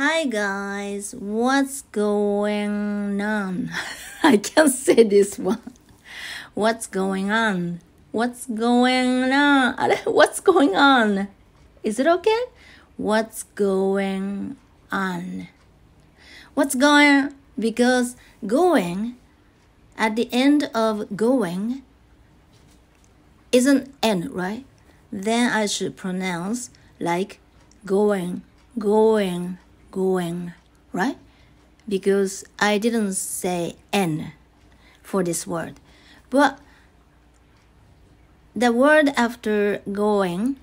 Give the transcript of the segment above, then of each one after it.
Hi guys, what's going on? I can't say this one. What's going on? What's going on? What's going on? Is it okay? What's going on? What's going? Because going, at the end of going, is an N, right? Then I should pronounce like going, right? Because I didn't say N for this word. But the word after going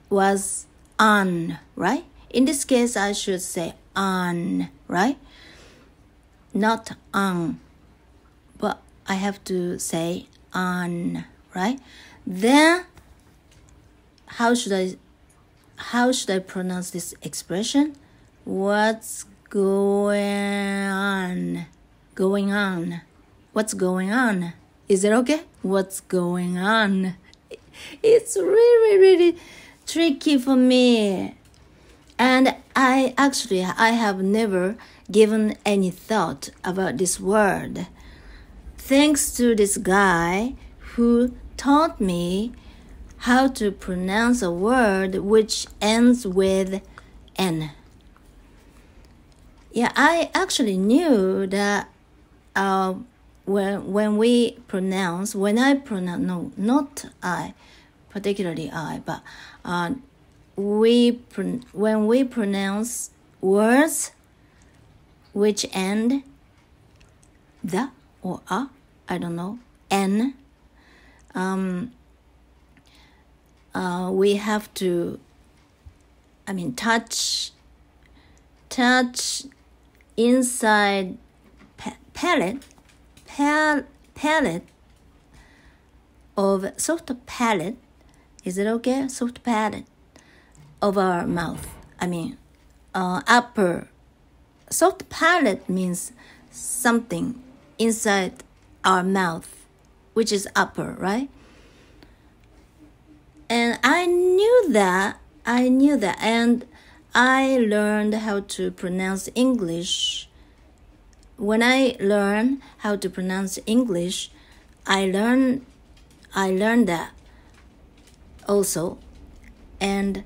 was on, right? In this case, I should say on, right? Not on, but I have to say on, right? Then how should I pronounce this expression? What's going on? Going on. What's going on? Is it okay? What's going on? It's really tricky for me. And I have never given any thought about this word. Thanks to this guy who taught me how to pronounce a word which ends with N. Yeah, I actually knew that when we pronounce words which end the or a, I don't know, N, we have to, touch inside palate of soft palate. Is it okay? Soft palate of our mouth. Upper. Soft palate means something inside our mouth, which is upper, right? And I knew that, and I learned how to pronounce English. When I learned how to pronounce English, I learned that also, and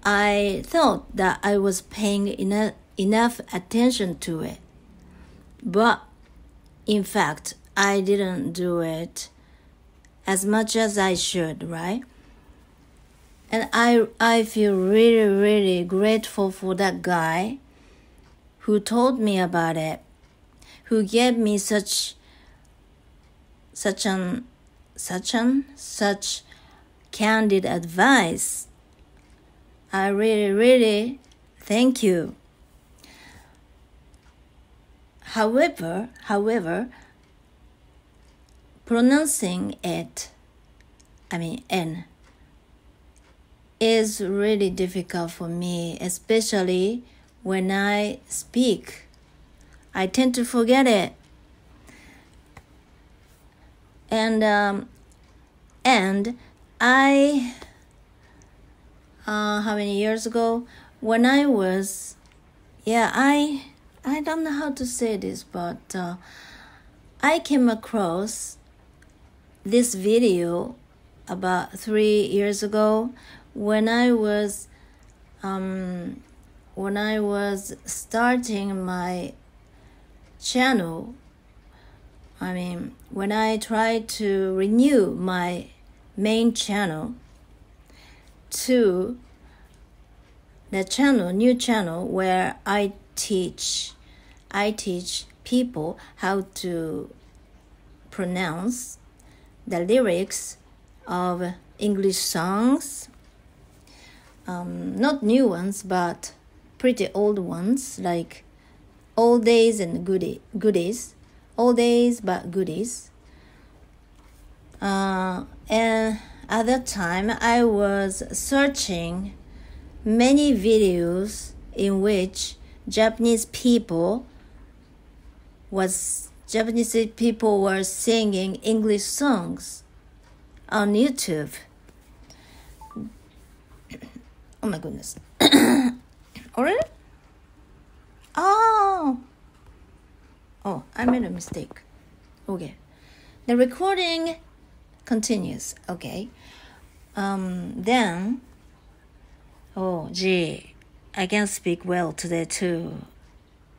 I thought that I was paying enough attention to it. But in fact, I didn't do it as much as I should, right? And I feel really grateful for that guy who told me about it, who gave me such candid advice. I really thank you. However, pronouncing it, N, is really difficult for me, especially when I speak. I tend to forget it. And I, how many years ago, when I was, I don't know how to say this, but I came across this video about 3 years ago when I was starting my channel. When I tried to renew my main channel to the new channel where I teach people how to pronounce the lyrics of English songs, not new ones, but pretty old ones, like Old Days and Goodies, Old Days but Goodies. And at that time, I was searching many videos in which Japanese people were singing English songs on YouTube. Oh my goodness. Already? Oh, I made a mistake. Okay. The recording continues. Okay. Then, gee, I can speak well today too.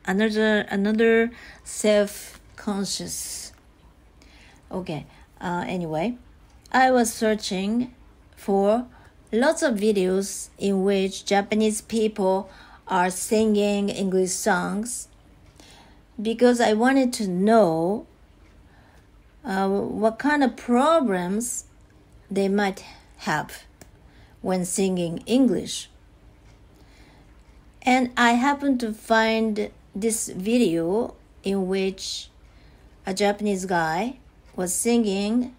Another self-conscious. Okay. Anyway, I was searching for lots of videos in which Japanese people are singing English songs because I wanted to know what kind of problems they might have when singing English. And I happened to find this video in which a Japanese guy was singing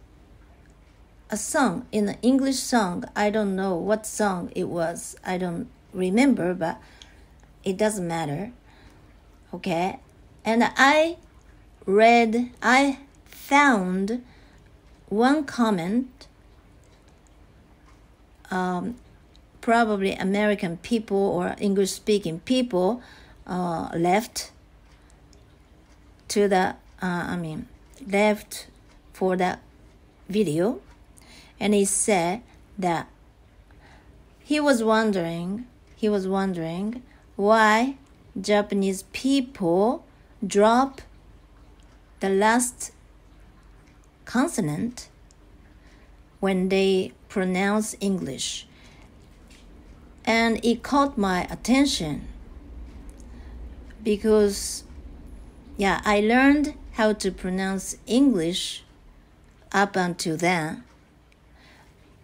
a song, in an English song. I don't know what song it was. I don't remember, but it doesn't matter. Okay. And I found one comment, probably American people or English-speaking people left for that video, and he said that he was wondering why Japanese people drop the last consonant when they pronounce English. And it caught my attention because, I learned how to pronounce English up until then.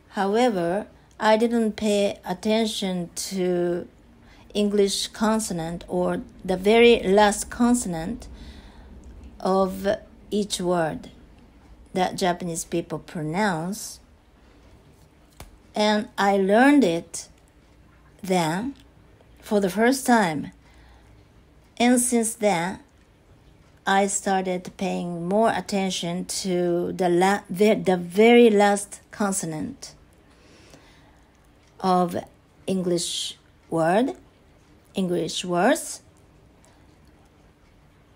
However, I didn't pay attention to English consonant or the very last consonant of each word that Japanese people pronounce. And I learned it then for the first time. And since then, I started paying more attention to the very last consonant of English words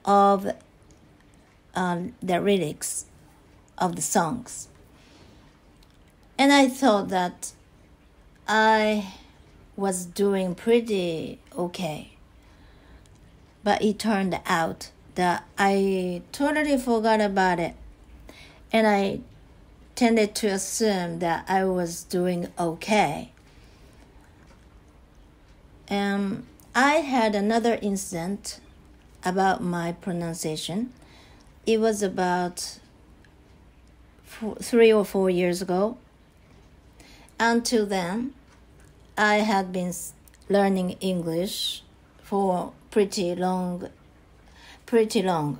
of the lyrics of the songs. And I thought that I was doing pretty okay. But it turned out that I totally forgot about it. And I tended to assume that I was doing okay. I had another incident about my pronunciation. It was about 3 or 4 years ago. Until then, I had been learning English for pretty long,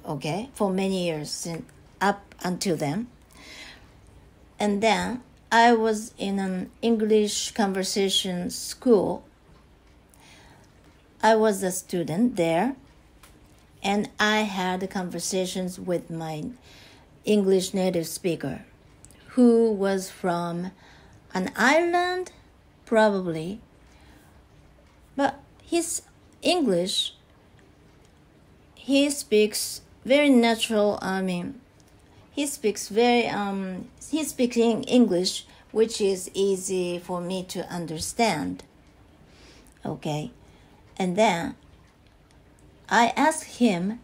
okay, for many years up until then. And then I was in an English conversation school. I was a student there, and I had conversations with my English native speaker, who was from an island, probably, but his English, he speaks very natural. He speaks English, which is easy for me to understand. Okay. And then I asked him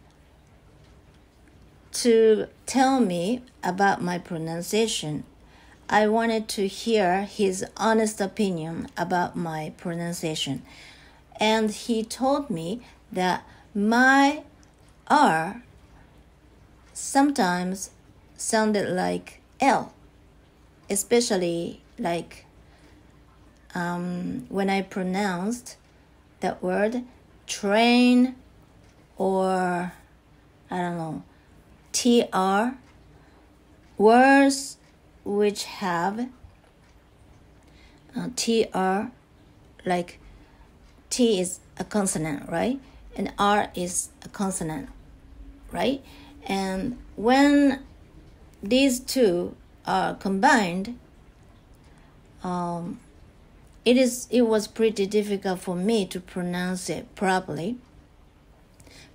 to tell me about my pronunciation. I wanted to hear his honest opinion about my pronunciation. And he told me that my R sometimes sounded like L, especially like when I pronounced that word train or TR, words which have TR, like T is a consonant, right? And R is a consonant, right? And when these two are combined, it was pretty difficult for me to pronounce it properly,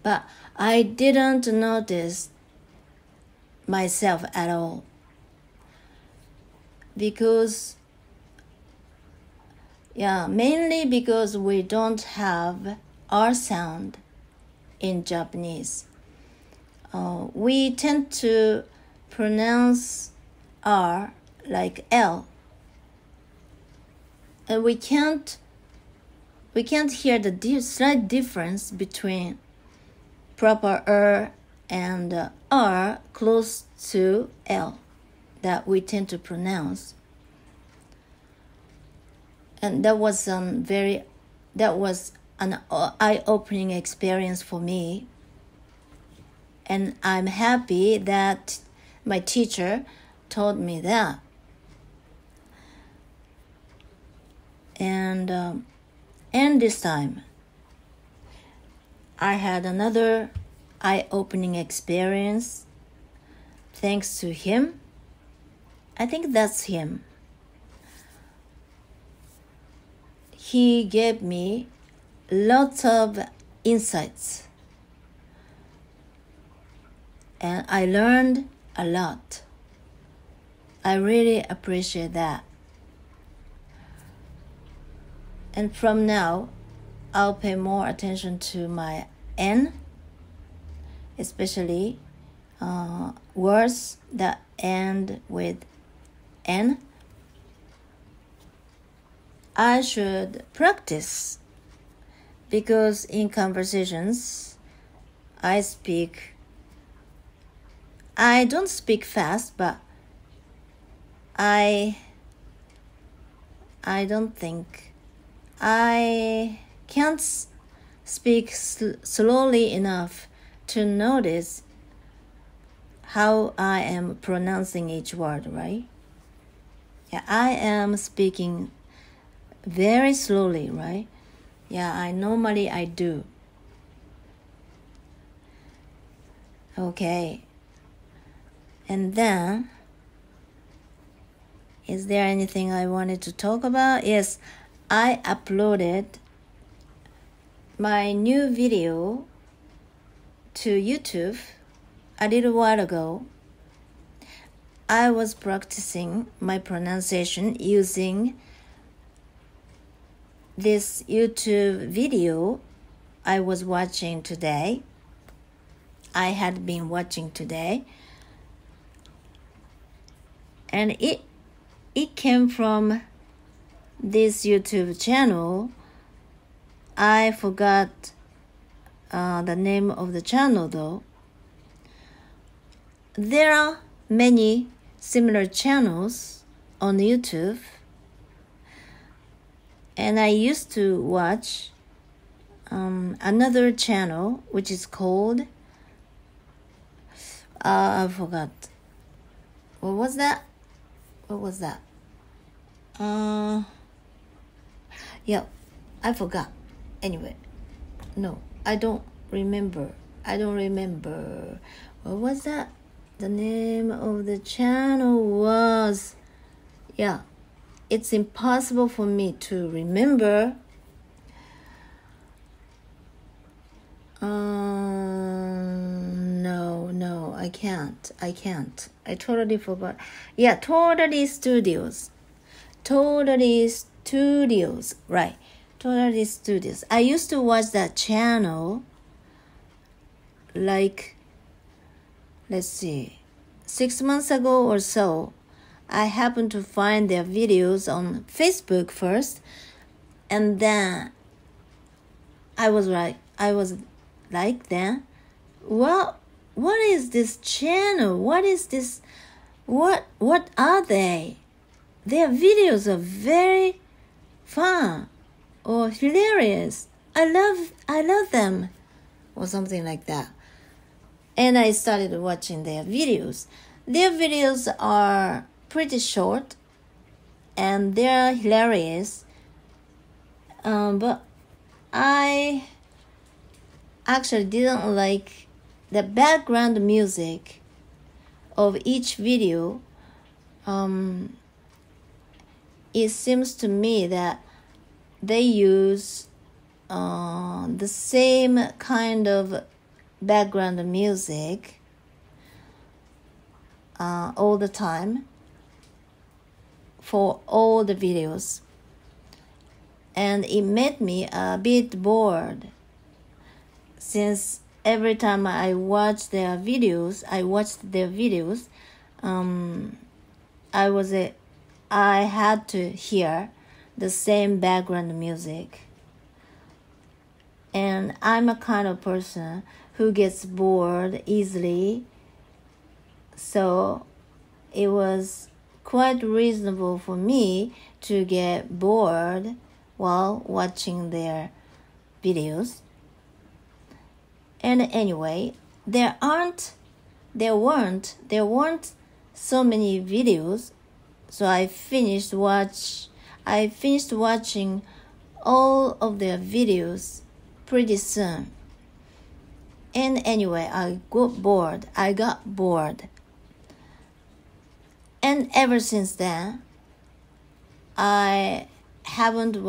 but I didn't notice myself at all, because mainly because we don't have R sound in Japanese. We tend to pronounce R like L, and we can't hear the slight difference between proper and R close to L that we tend to pronounce. And that was an eye-opening experience for me. And I'm happy that my teacher told me that. And this time, I had another eye-opening experience thanks to him. I think that's him. He gave me lots of insights, and I learned a lot. I really appreciate that. And from now, I'll pay more attention to my N, especially words that end with N. I should practice, because in conversations, I don't speak fast, but I don't think I can't speak slowly enough to notice how I am pronouncing each word, right? Yeah, I am speaking very slowly, right? Yeah, I do. Okay. And then, is there anything I wanted to talk about? Yes, I uploaded my new video to YouTube a little while ago. I was practicing my pronunciation using this YouTube video I was watching today. I had been watching today. And it came from this YouTube channel. I forgot the name of the channel though. There are many similar channels on YouTube. And I used to watch another channel which is called, I forgot. What was that? Yeah, I forgot. Anyway, no, I don't remember. What was that? The name of the channel was, it's impossible for me to remember. No, I can't. I totally forgot. Yeah, Totally Studios, right. Totally Studios. I used to watch that channel like, let's see, 6 months ago or so. I happened to find their videos on Facebook first, and then I was like then, well, what is this channel? What is this? What are they? Their videos are very fun or hilarious. I love them, or something like that. And I started watching their videos. Their videos are pretty short and they're hilarious. But I actually didn't like the background music of each video. It seems to me that they use the same kind of background music all the time for all the videos, and it made me a bit bored, since every time I watched their videos, I had to hear the same background music. And I'm a kind of person who gets bored easily, so it was quite reasonable for me to get bored while watching their videos. And anyway, there weren't so many videos, so I finished watching all of their videos pretty soon. And anyway, I got bored. And ever since then, I didn't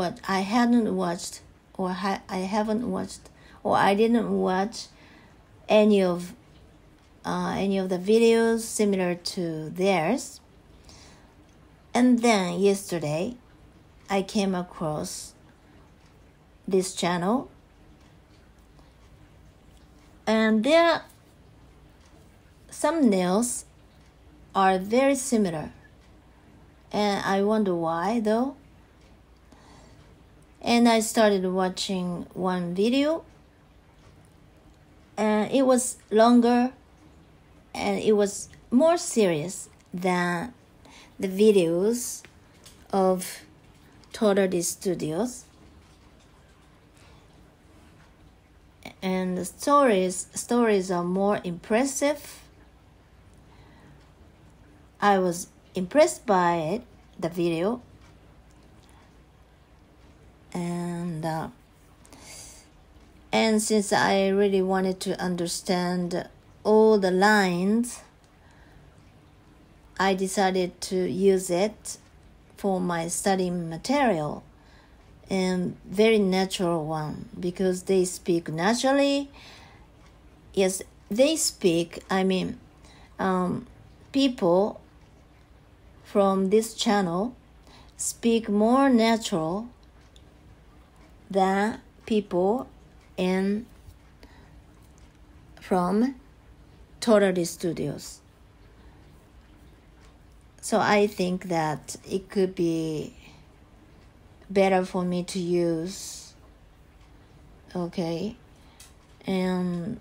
watch any of the videos similar to theirs. And then yesterday, I came across this channel, and their thumbnails are very similar, and I wonder why though. And I started watching one video, and it was longer and it was more serious than the videos of Day40 Studios. And the stories are more impressive. I was impressed by it, the video. And since I really wanted to understand all the lines, I decided to use it for my study material, and very natural one, because they speak naturally. Yes, they speak, people from this channel speak more natural than people from Day40 Studios. So I think that it could be better for me to use. Okay. And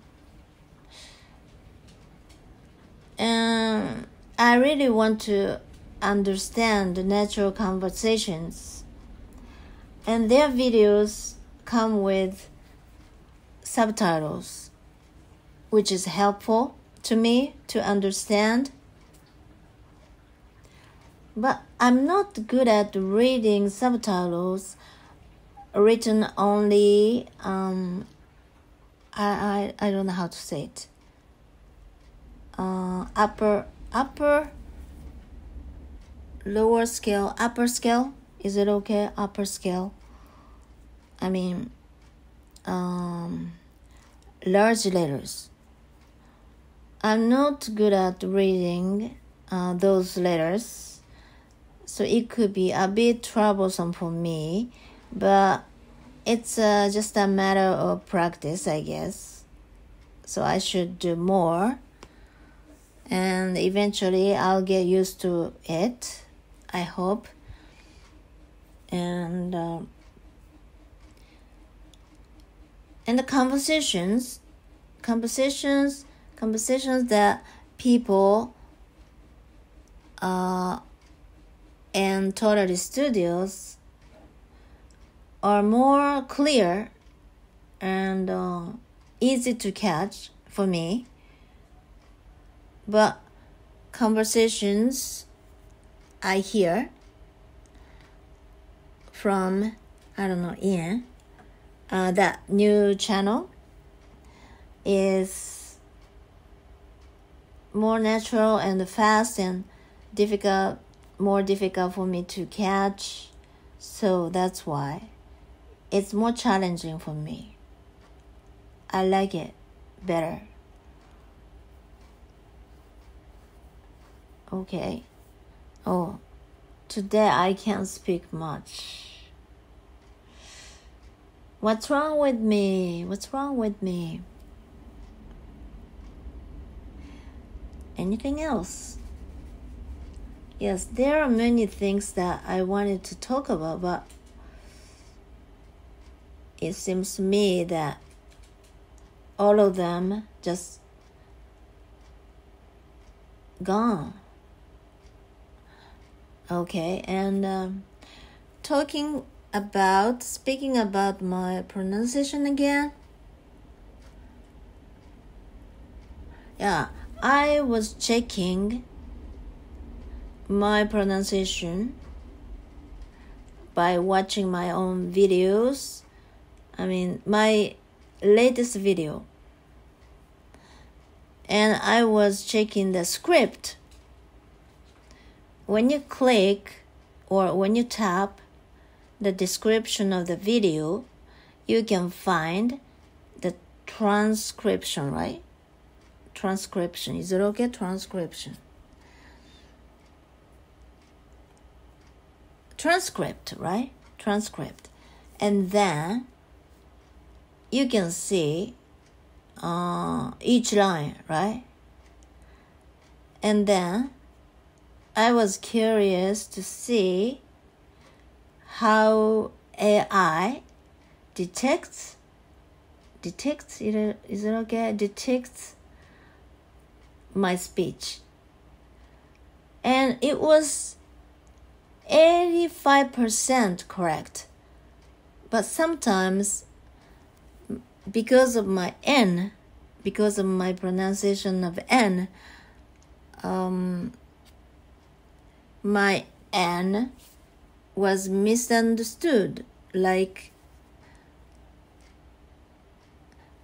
I really want to understand the natural conversations, and their videos come with subtitles, which is helpful to me to understand. But I'm not good at reading subtitles written only, I don't know how to say it. Lower scale, upper scale, is it okay? Upper scale. Large letters. I'm not good at reading those letters, so it could be a bit troublesome for me, but it's just a matter of practice, I guess. So I should do more, and eventually I'll get used to it, I hope. And the conversations that people in Day40 Studios are more clear and easy to catch for me. But conversations I hear from, Ian, that new channel is more natural and fast and more difficult for me to catch. So that's why it's more challenging for me. I like it better. Okay. Oh, today I can't speak much. What's wrong with me? What's wrong with me? Anything else? Yes, there are many things that I wanted to talk about, but it seems to me that all of them just gone. Okay, and speaking about my pronunciation again. Yeah, I was checking my pronunciation by watching my own videos. I mean, my latest video. And I was checking the script. When you click or when you tap the description of the video, you can find the transcription, right? Transcription. Is it okay? Transcription. Transcript, right? Transcript. And then you can see each line, right? And then I was curious to see how AI detects my speech. And it was 85% correct. But sometimes because of my pronunciation of N, my N was misunderstood. Like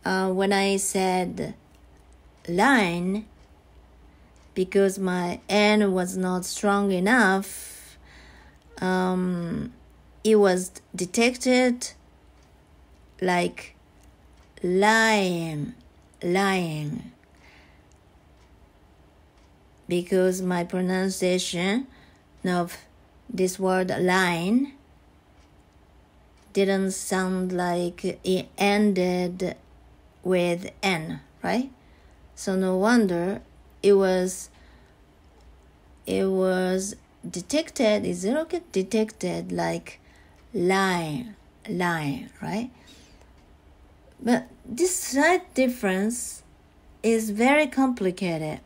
when I said line, because my N was not strong enough, it was detected like lying, because my pronunciation of this word line didn't sound like it ended with N, right? So no wonder it was detected, is it okay? Detected like line, right? But this slight difference is very complicated.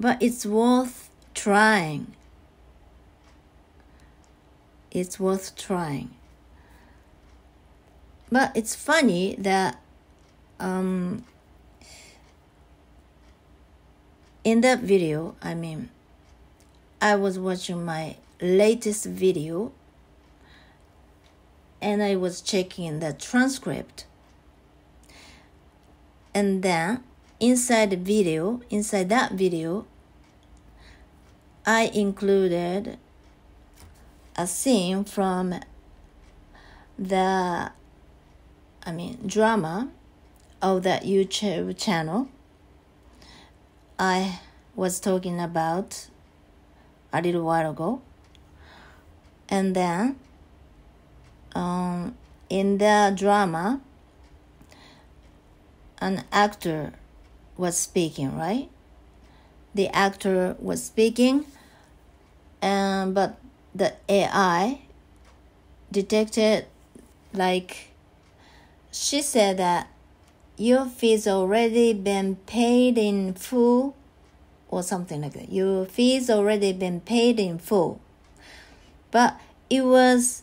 But it's worth trying. It's worth trying. But it's funny that in that video, I was watching my latest video and I was checking the transcript. And then inside that video, I included a scene from the drama of that YouTube channel I was talking about a little while ago. And then in the drama, an actor was speaking, right? The actor was speaking, but the AI detected, like, she said that your fees already been paid in full, or something like that. Your fees already been paid in full. But it was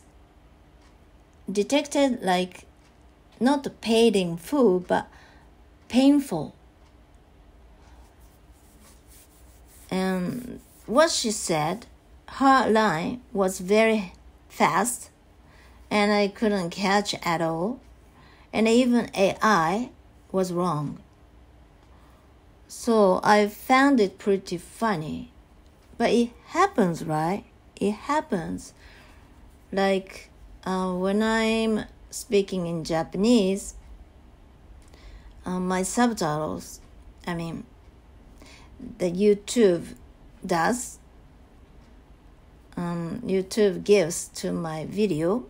detected like not paid in full, but painful. And what she said, her line was very fast and I couldn't catch at all. And even AI was wrong. So I found it pretty funny. But it happens, right? It happens. Like when I'm speaking in Japanese, my subtitles, the YouTube gives to my video,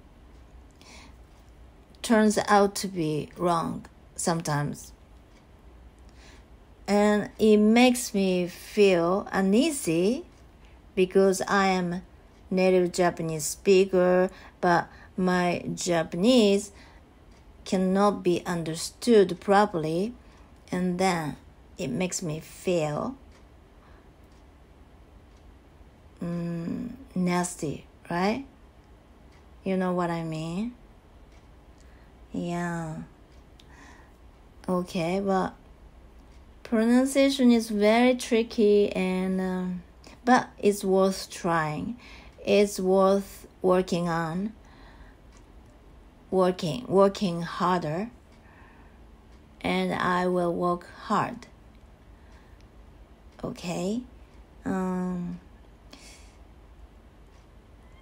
turns out to be wrong sometimes. And it makes me feel uneasy because I am native Japanese speaker, but my Japanese cannot be understood properly, and then it makes me feel nasty, right? You know what I mean? Yeah. Okay, but pronunciation is very tricky, and but it's worth trying. It's worth working on. Working harder, and I will work hard. Okay.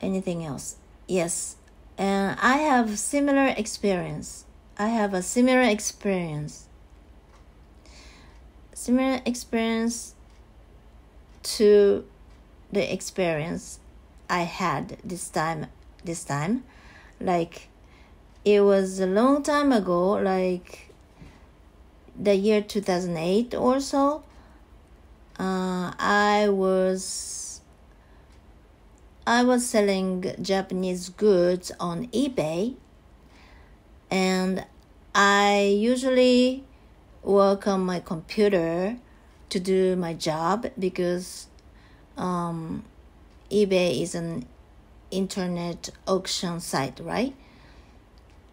Anything else? Yes. And I have similar experience. Similar experience to the experience I had this time. Like, it was a long time ago, like the year 2008 or so. I was selling Japanese goods on eBay, and I usually work on my computer to do my job because eBay is an internet auction site, right?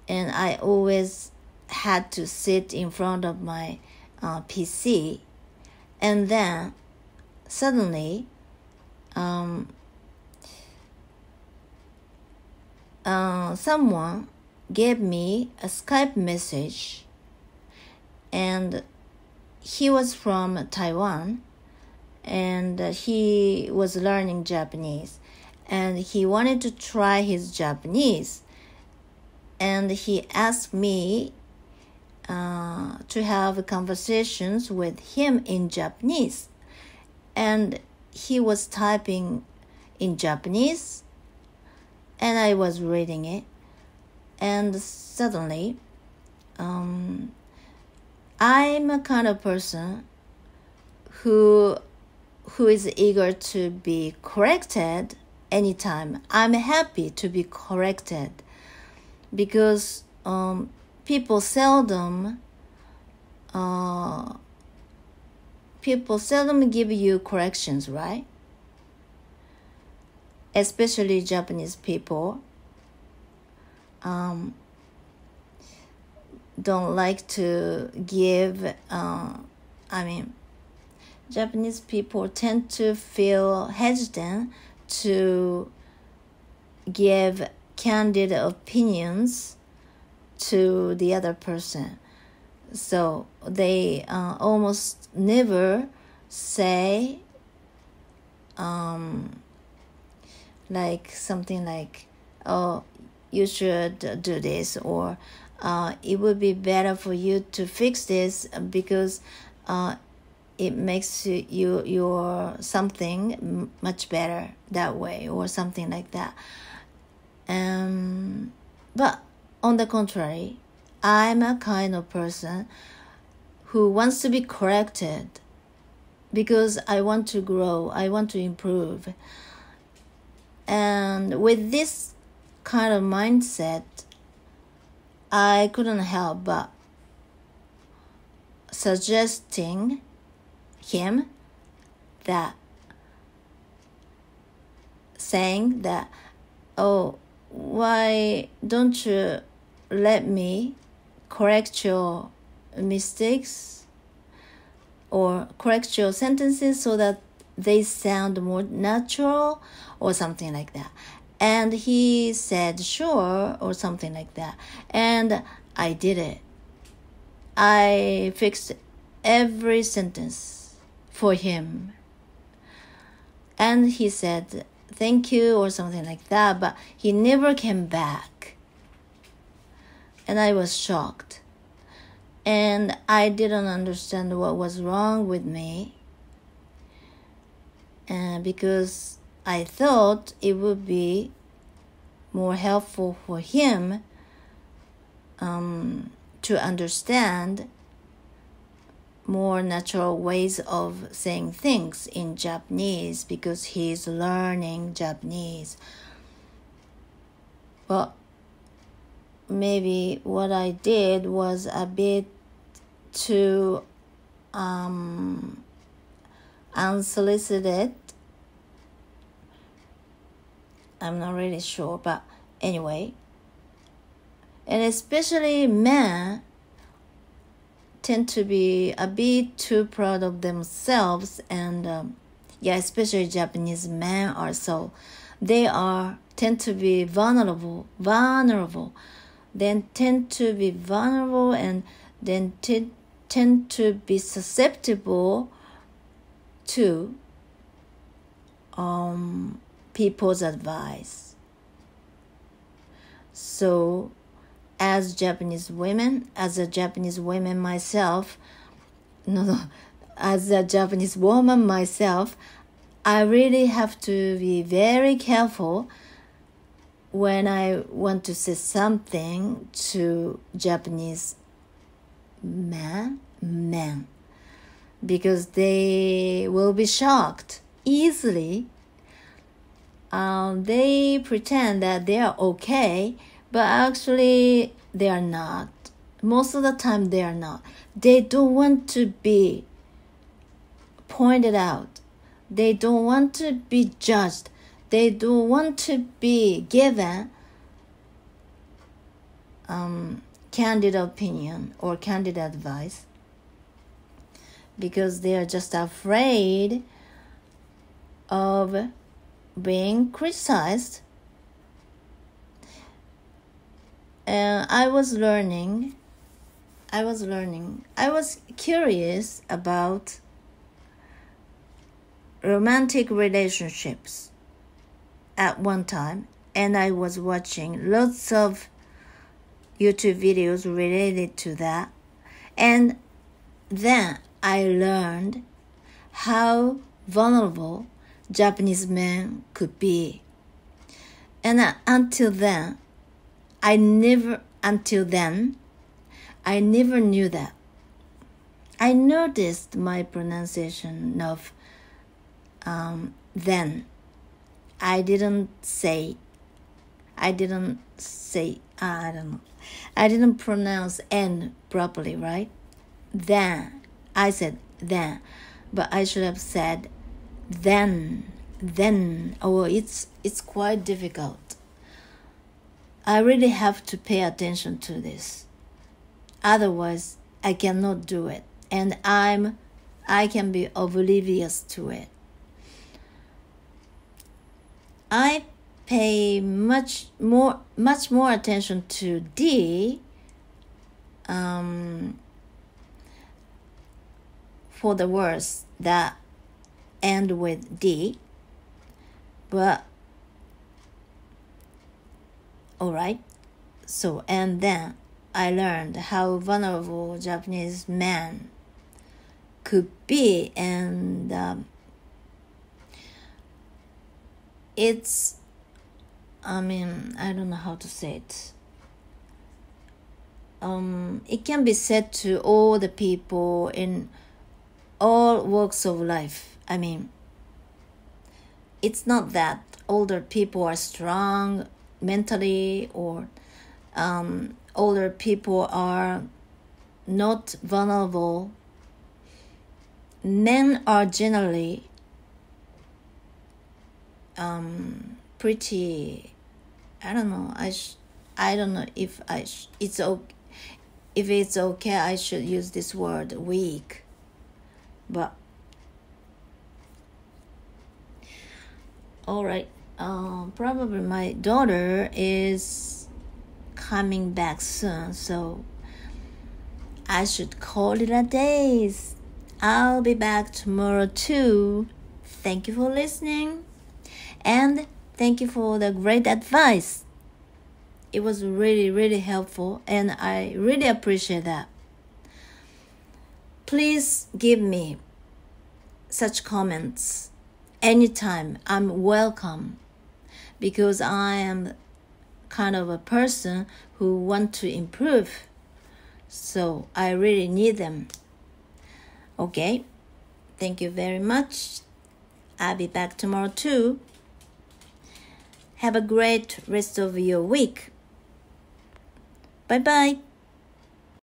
And I always had to sit in front of my PC, and then suddenly someone gave me a Skype message, and he was from Taiwan, and he was learning Japanese, and he wanted to try his Japanese, and he asked me to have conversations with him in Japanese, and he was typing in Japanese, and I was reading it, and suddenly I'm a kind of person who is eager to be corrected anytime. I'm happy to be corrected because people seldom give you corrections, right? Especially Japanese people don't like to give. Japanese people tend to feel hesitant to give candid opinions to the other person. So they almost never say like something like, oh, you should do this, or it would be better for you to fix this because it makes your something much better that way, or something like that. But on the contrary, I'm a kind of person who wants to be corrected because I want to grow, I want to improve. And with this kind of mindset, I couldn't help but suggesting him that, saying that, oh, why don't you let me correct your mistakes or correct your sentences so that they sound more natural, or something like that. And he said sure, or something like that, and I did it. I fixed every sentence for him, and he said thank you or something like that, but he never came back. And I was shocked. And I didn't understand what was wrong with me. Because I thought it would be more helpful for him to understand more natural ways of saying things in Japanese because he's learning Japanese. But maybe what I did was a bit too unsolicited. I'm not really sure, but anyway. And especially men tend to be a bit too proud of themselves, and especially Japanese men are so. They tend to be vulnerable. Then tend to be vulnerable, and then tend to be susceptible to people's advice. So as a Japanese woman myself, as a Japanese woman myself, I really have to be very careful when I want to say something to Japanese men, because they will be shocked easily. They pretend that they are okay, but actually they are not. Most of the time they are not. They don't want to be pointed out. They don't want to be judged. They don't want to be given candid opinion or candid advice, because they are just afraid of being criticized. And I was curious about romantic relationships at one time, and I was watching lots of YouTube videos related to that. And then I learned how vulnerable Japanese men could be. And until then, I never knew that. I noticed my pronunciation of then. I didn't pronounce N properly, right? Then. I said then, but I should have said then. Oh, it's quite difficult. I really have to pay attention to this. Otherwise, I cannot do it. And I can be oblivious to it. I pay much more attention to D for the words that end with D. But alright, so and then I learned how vulnerable Japanese men could be, and it's, I don't know how to say it. It can be said to all the people in all walks of life. It's not that older people are strong mentally, or older people are not vulnerable. Men are generally pretty, I don't know if it's okay I should use this word, weak. But alright, probably my daughter is coming back soon, so I should call it a day. I'll be back tomorrow too. Thank you for listening, and Thank you for the great advice. It was really, really helpful, and I really appreciate that. Please give me such comments anytime. I'm welcome, because I am kind of a person who want to improve, so I really need them. Okay, thank you very much. I'll be back tomorrow too. Have a great rest of your week. Bye bye.